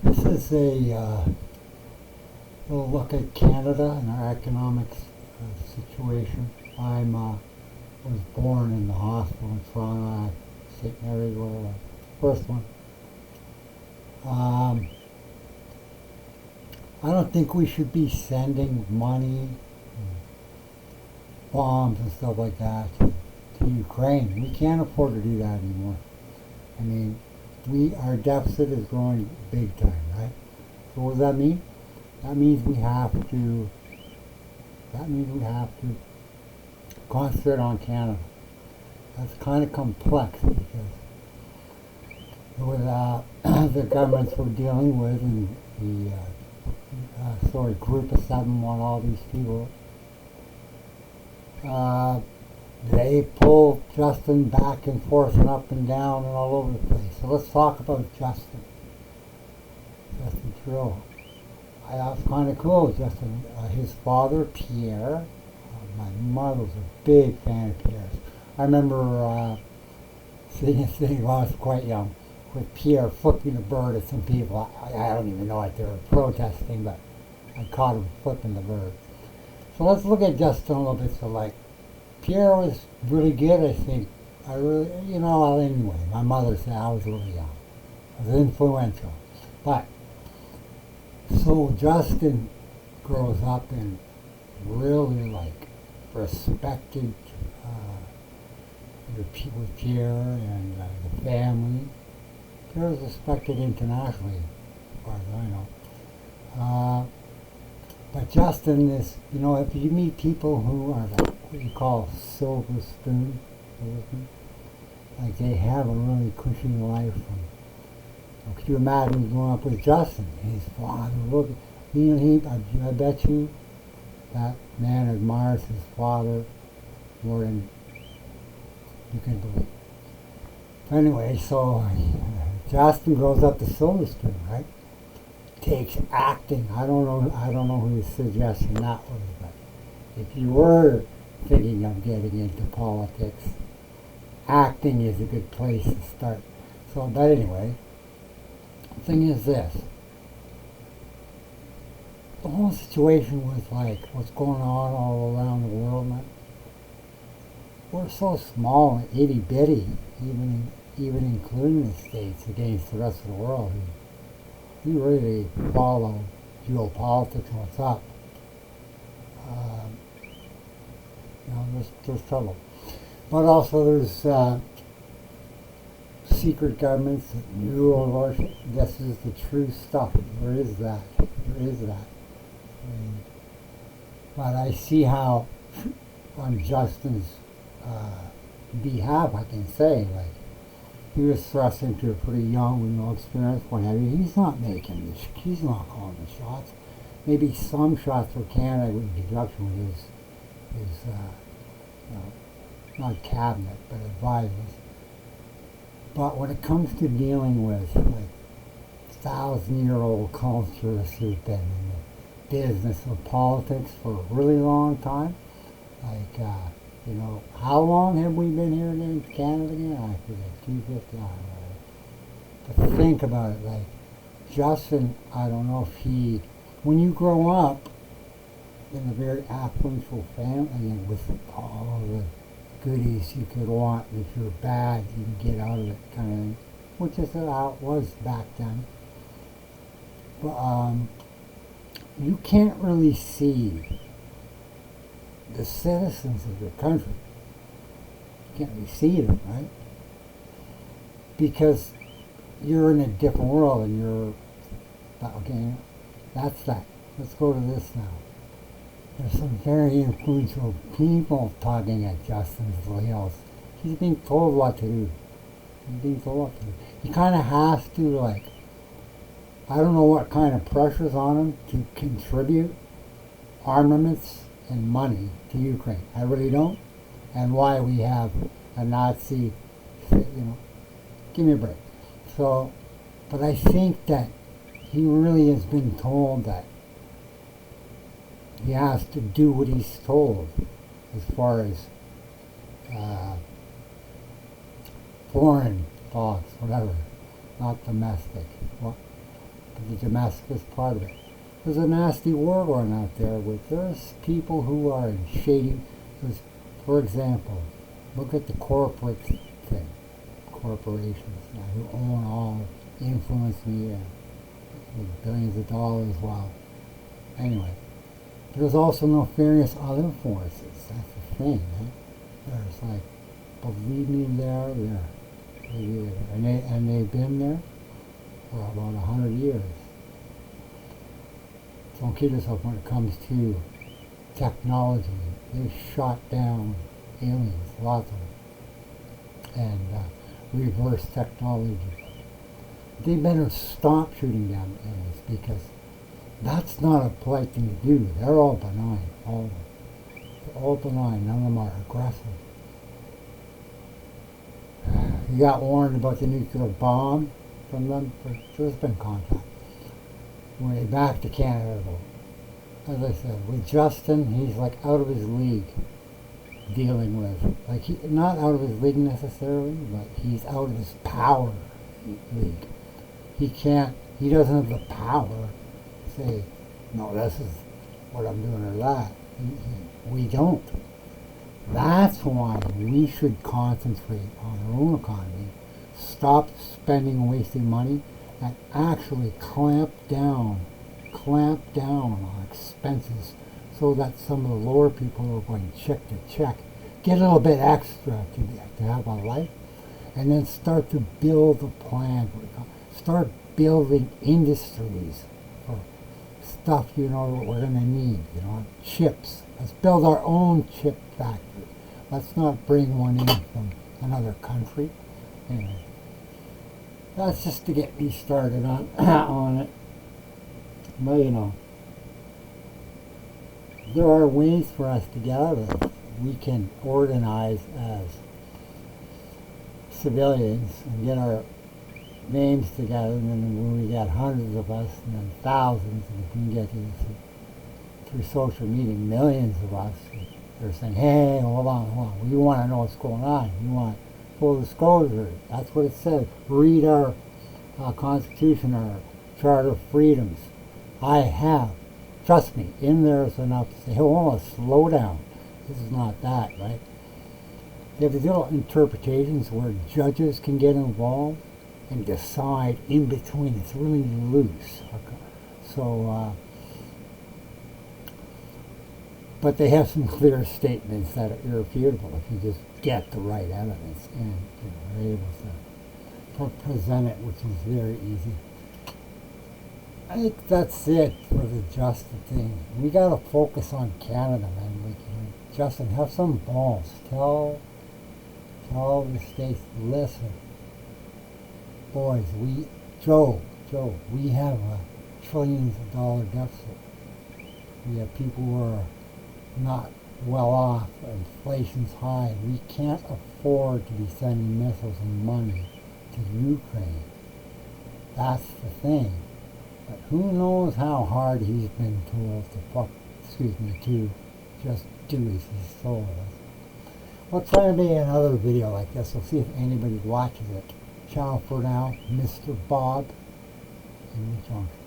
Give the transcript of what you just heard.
This is we'll look at Canada and our economic situation. Was born in the hospital in Toronto, sitting everywhere. First one. Um, I don't think we should be sending money, bombs and stuff like that to Ukraine. We can't afford to do that anymore. I mean, our deficit is growing big time, right? So what does that mean? That means we have to. That means we have to concentrate on Canada. That's kind of complex because with the governments we're dealing with and the group of seven want all these people. They pull Justin back and forth and up and down and all over the place. So let's talk about Justin. Justin Trudeau. I was kind of cool. Justin, his father, Pierre. My mother was a big fan of Pierre's. I remember seeing a thing when I was quite young with Pierre flipping a bird at some people. I don't even know what they were protesting, but I caught him flipping the bird. So let's look at Justin a little bit. So like, Pierre was really good, I think. Anyway, my mother said I was really young. I was influential. But, so Justin grows up and really like respected with Pierre and the family. Pierre was respected internationally, as far as I know. But Justin is, if you meet people who are like what you call silver spoon, like they have a really cushy life. And, could you imagine growing up with Justin? His father, I bet you that man admires his father more than you can believe. Anyway, so Justin grows up the silver spoon, right? Takes acting. I don't know whose suggestion that was, but if you were thinking of getting into politics, acting is a good place to start. So, but anyway, the thing is this. The whole situation with like what's going on all around the world, man, we're so small, itty bitty, even including the States against the rest of the world. We really follow geopolitics and what's up. There's trouble. But also there's secret governments, new worship. This is the true stuff. There is that. But I see how on Justin's behalf, I can say, like, he was thrust into a pretty young, with no experience, what have you. He's not making this. He's not calling the shots. Maybe some shots for Canada in conjunction with his not cabinet, but advisors. But when it comes to dealing with like 1,000-year-old cultures who've been in the business of politics for a really long time, like. How long have we been here in Canada again? I forget, 250, I don't know. But think about it, like, Justin, I don't know if when you grow up in a very affluential family with all the goodies you could want, and if you're bad, you can get out of it kind of thing, which is how it was back then. But you can't really see the citizens of your country. You can't really see them, right? Because you're in a different world and you're, okay, that's that. Let's go to this now. There's some very influential people talking at Justin's Leos. He's being told what to do. He kind of has to, like, I don't know what kind of pressure's on him to contribute armaments and money to Ukraine. I really don't. And why we have a Nazi, give me a break. So, but I think that he really has been told that he has to do what he's told as far as foreign thoughts, whatever, not domestic. Well, the Damascus part of it. There's a nasty war going out there with there's people who are in shady. For example, look at the corporate thing, corporations now who own all, influence media with billions of dollars. Well, anyway, there's also no fairness other forces. That's the thing. There's like, believe me, they're and they've been there for about 100 years. Don't kid yourself when it comes to technology. They shot down aliens, lots of them, and reverse technology. They better stop shooting down aliens because that's not a polite thing to do. They're all benign, all of them. They're all benign. None of them are aggressive. You got warned about the nuclear bomb from them. There's been contact. Way back to Canada, though. As I said, with Justin, he's like out of his league dealing with. Like, not out of his league necessarily, but he's out of his power league. He doesn't have the power to say, no, this is what I'm doing or that. We don't. That's why we should concentrate on our own economy, stop spending and wasting money, and actually clamp down on expenses so that some of the lower people who are going check to check get a little bit extra to have a life, and then start to build a plan. Start building industries for stuff what we're going to need, chips. Let's build our own chip factory. Let's not bring one in from another country. Anyway, that's just to get me started on on it. But there are ways for us to get out of this. We can organize as civilians and get our names together, and then when we get hundreds of us and then thousands, and if we can get through social media, millions of us, they're saying, hey, hold on, we want to know what's going on. We want full disclosure. That's what it says. Read our Constitution, our Charter of Freedoms. I have. Trust me, in there is enough to say, hold on, slow down. This is not that, right? They have these little interpretations where judges can get involved and decide in between. It's really loose. Okay. So, but they have some clear statements that are irrefutable if you just get the right evidence and are able to present it, which is very easy. I think that's it for the Justin thing. We gotta focus on Canada, man. Justin, have some balls. Tell the states, listen, boys, Joe, we have a trillions of dollar deficit. We have people who are not well off. Inflation's high. We can't afford to be sending missiles and money to Ukraine. That's the thing. But who knows how hard he's been told to just do as he's told us. We'll try to make another video like this. We'll see if anybody watches it. Ciao for now, Mr. Bob in the junction.